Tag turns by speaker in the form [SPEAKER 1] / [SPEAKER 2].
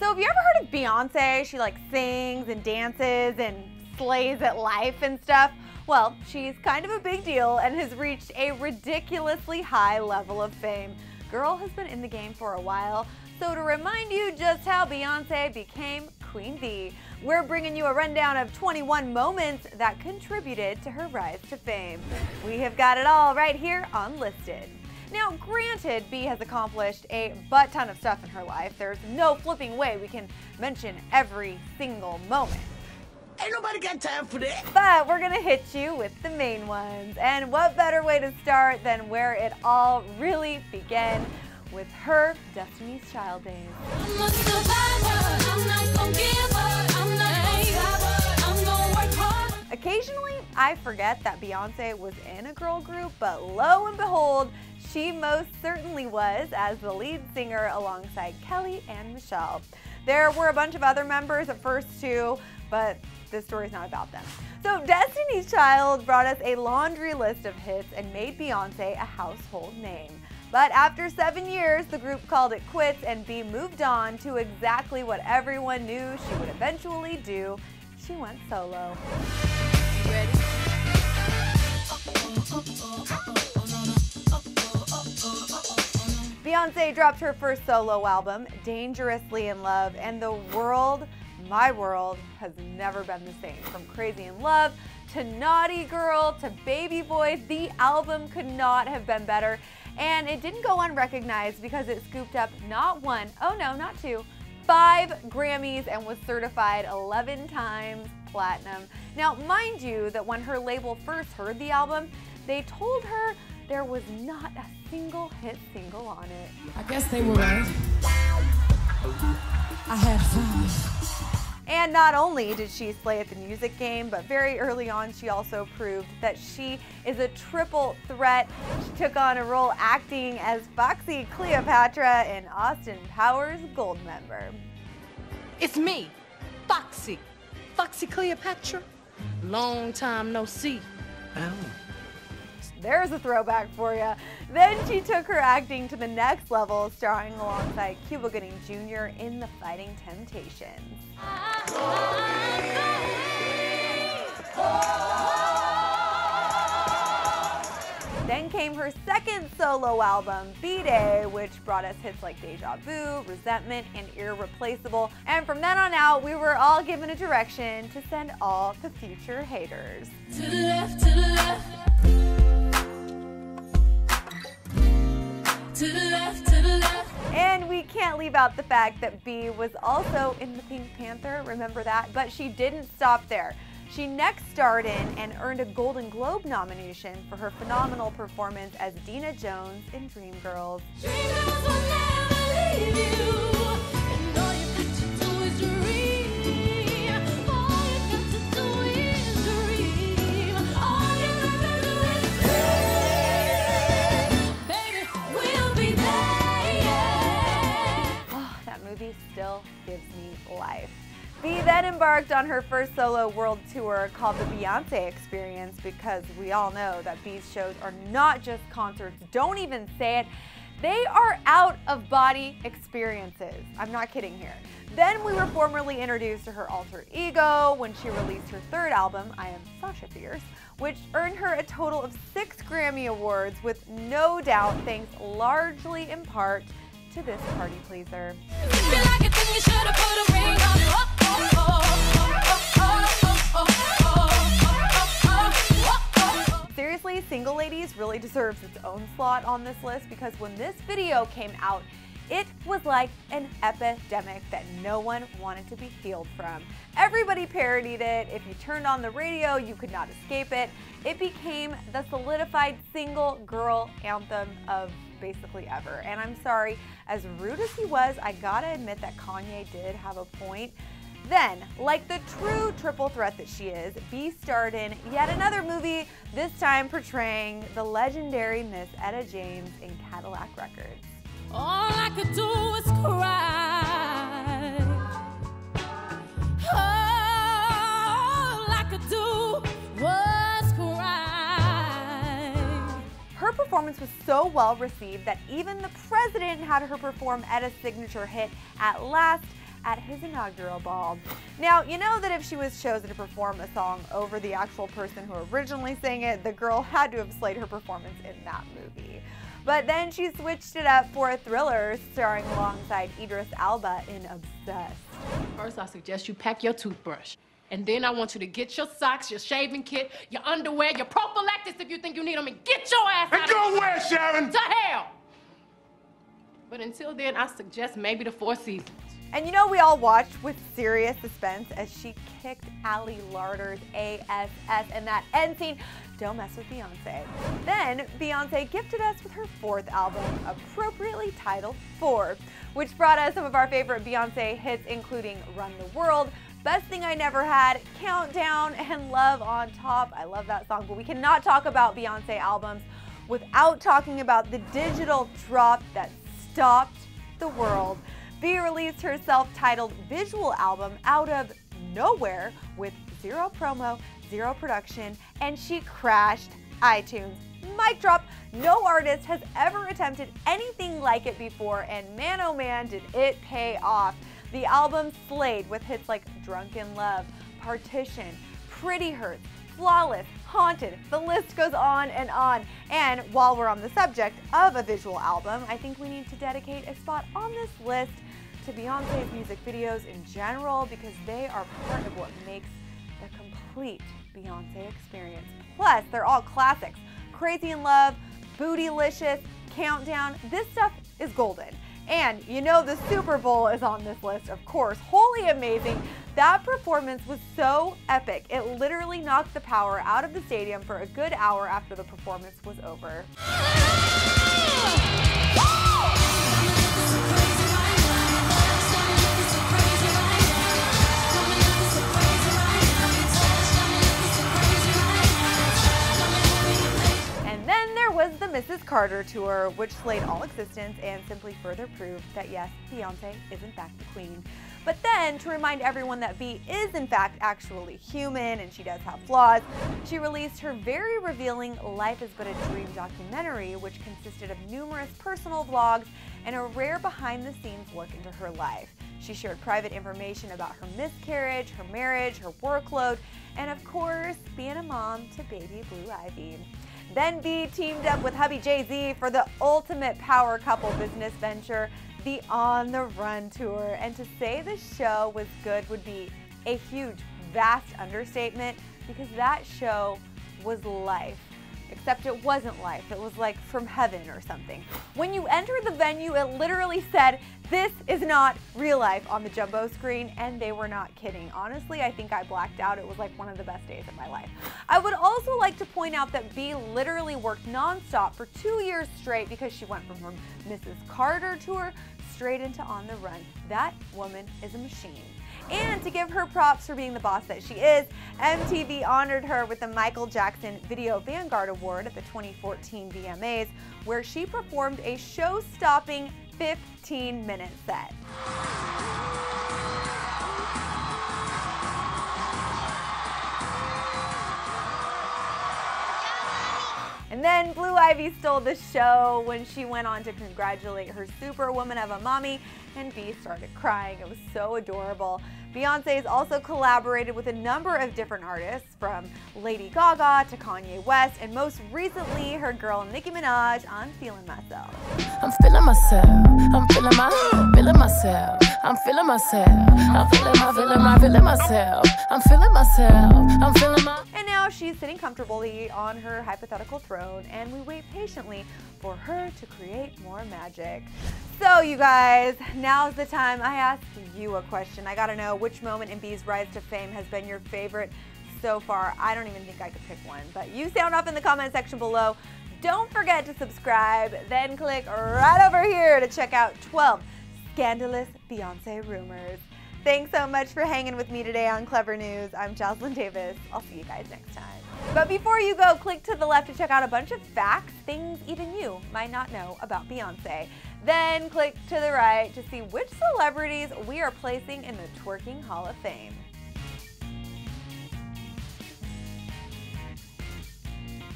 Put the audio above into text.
[SPEAKER 1] So have you ever heard of Beyonce? She like sings and dances and slays at life and stuff. Well, she's kind of a big deal and has reached a ridiculously high level of fame. Girl has been in the game for a while. So to remind you just how Beyonce became Queen Bee, we're bringing you a rundown of 21 moments that contributed to her rise to fame. We have got it all right here on Listed. Now, granted, Bee has accomplished a butt ton of stuff in her life. There's no flipping way we can mention every single moment.
[SPEAKER 2] Ain't nobody got time for that.
[SPEAKER 1] But we're gonna hit you with the main ones. And what better way to start than where it all really began, with her Destiny's Child days. Occasionally, I forget that Beyonce was in a girl group, but lo and behold, she most certainly was as the lead singer alongside Kelly and Michelle. There were a bunch of other members at first too, but this story's not about them. So Destiny's Child brought us a laundry list of hits and made Beyonce a household name. But after 7 years, the group called it quits and Bee moved on to exactly what everyone knew she would eventually do. She went solo. Ready? Beyonce dropped her first solo album, Dangerously in Love, and the world, my world, has never been the same. From Crazy in Love to Naughty Girl to Baby Boy, the album could not have been better. And it didn't go unrecognized because it scooped up not one, oh no, not two, 5 Grammys and was certified 11 times platinum. Now, mind you that when her label first heard the album, they told her there was not a single hit single on it.
[SPEAKER 3] I guess they were right. I had 5.
[SPEAKER 1] And not only did she slay at the music game, but very early on she also proved that she is a triple threat. She took on a role acting as Foxy Cleopatra in Austin Powers' Goldmember.
[SPEAKER 4] It's me, Foxy Cleopatra. Long time no see.
[SPEAKER 2] Oh.
[SPEAKER 1] There's a throwback for you. Then she took her acting to the next level, starring alongside Cuba Gooding Jr. in The Fighting Temptations. Then came her second solo album, B-Day, which brought us hits like Deja Vu, Resentment, and Irreplaceable. And from then on out, we were all given a direction to send all the future haters.
[SPEAKER 3] To the left, to the left. To the left, to the left.
[SPEAKER 1] And we can't leave out the fact that Bee was also in the Pink Panther, remember that? But she didn't stop there. She next starred in and earned a Golden Globe nomination for her phenomenal performance as Dina Jones in Dreamgirls.
[SPEAKER 3] Dreamgirls will never leave you. And all you got to do is dream. All you got to do is dream. All you got to do is dream. Baby, we'll be there, yeah.
[SPEAKER 1] Oh, that movie still gives me life. Bee then embarked on her first solo world tour called the Beyonce Experience, because we all know that Bee's shows are not just concerts, don't even say it, they are out-of-body experiences. I'm not kidding here. Then we were formally introduced to her alter ego when she released her third album, I Am Sasha Fierce, which earned her a total of 6 Grammy Awards, with no doubt thanks largely in part to this party pleaser. Seriously, Single Ladies really deserves its own slot on this list, because when this video came out, it was like an epidemic that no one wanted to be healed from. Everybody parodied it. If you turned on the radio, you could not escape it. It became the solidified single girl anthem of basically ever. And I'm sorry, as rude as he was, I gotta admit that Kanye did have a point. Then, like the true triple threat that she is, Bee starred in yet another movie, this time portraying the legendary Miss Etta James in Cadillac Records.
[SPEAKER 3] All I could do was cry. All I could do was cry.
[SPEAKER 1] Her performance was so well received that even the president had her perform Etta's signature hit, At Last, at his inaugural ball. Now, you know that if she was chosen to perform a song over the actual person who originally sang it, the girl had to have slayed her performance in that movie. But then she switched it up for a Thriller starring alongside Idris Elba in Obsessed.
[SPEAKER 4] First, I suggest you pack your toothbrush. And then I want you to get your socks, your shaving kit, your underwear, your prophylactics if you think you need them, and get your ass out
[SPEAKER 5] And go where, Sharon?
[SPEAKER 4] to hell! But until then, I suggest maybe the Four Seasons.
[SPEAKER 1] And you know, we all watched with serious suspense as she kicked Ali Larter's ASS in that end scene, Don't Mess with Beyonce. Then, Beyonce gifted us with her 4th album, appropriately titled 4, which brought us some of our favorite Beyonce hits, including Run the World, Best Thing I Never Had, Countdown, and Love on Top. I love that song, but we cannot talk about Beyonce albums without talking about the digital drop that stopped the world. Bey released her self-titled visual album out of nowhere with 0 promo, 0 production, and she crashed iTunes. Mic drop, no artist has ever attempted anything like it before, and man oh man did it pay off. The album slayed with hits like Drunken Love, Partition, Pretty Hurts, Flawless, Haunted, the list goes on and on. And while we're on the subject of a visual album, I think we need to dedicate a spot on this list to Beyonce's music videos in general, because they are part of what makes the complete Beyonce experience. Plus, they're all classics. Crazy in Love, Bootylicious, Countdown, this stuff is golden. And you know the Super Bowl is on this list, of course. Wholly amazing. That performance was so epic. It literally knocked the power out of the stadium for a good hour after the performance was over. Was the Mrs. Carter tour, which slayed all existence and simply further proved that yes, Beyonce is in fact the queen. But then, to remind everyone that Bey is in fact actually human and she does have flaws, she released her very revealing Life is But a Dream documentary, which consisted of numerous personal vlogs and a rare behind-the-scenes look into her life. She shared private information about her miscarriage, her marriage, her workload, and of course, being a mom to baby Blue Ivy. Then Bey teamed up with hubby Jay-Z for the ultimate power couple business venture, the On the Run tour. And to say the show was good would be a huge, vast understatement, because that show was life. Except it wasn't life, it was like from heaven or something. When you entered the venue, it literally said, "This is not real life" on the jumbo screen, and they were not kidding. Honestly, I think I blacked out. It was like one of the best days of my life. I would also like to point out that Bey literally worked nonstop for 2 years straight, because she went from her Mrs. Carter tour straight into On the Run. That woman is a machine. And to give her props for being the boss that she is, MTV honored her with the Michael Jackson Video Vanguard Award at the 2014 VMAs, where she performed a show-stopping 15-minute set. And then Blue Ivy stole the show when she went on to congratulate her superwoman of a mommy, and Bey started crying. It was so adorable. Beyonce has also collaborated with a number of different artists, from Lady Gaga to Kanye West, and most recently her girl Nicki Minaj on Feeling Myself.
[SPEAKER 3] I'm feeling myself. I'm feeling myself. I'm feeling myself. I'm feeling myself. I'm feeling myself. I'm feeling my.
[SPEAKER 1] And now she's sitting comfortably on her hypothetical throne, and we wait patiently for her to create more magic. So you guys, now's the time I ask you a question. I gotta know, which moment in Bey's rise to fame has been your favorite so far? I don't even think I could pick one, but you sound off in the comment section below. Don't forget to subscribe, then click right over here to check out 12 scandalous Beyonce rumors. Thanks so much for hanging with me today on Clevver News. I'm Jocelyn Davis. I'll see you guys next time. But before you go, click to the left to check out a bunch of facts, things even you might not know about Beyonce. Then click to the right to see which celebrities we are placing in the Twerking Hall of Fame.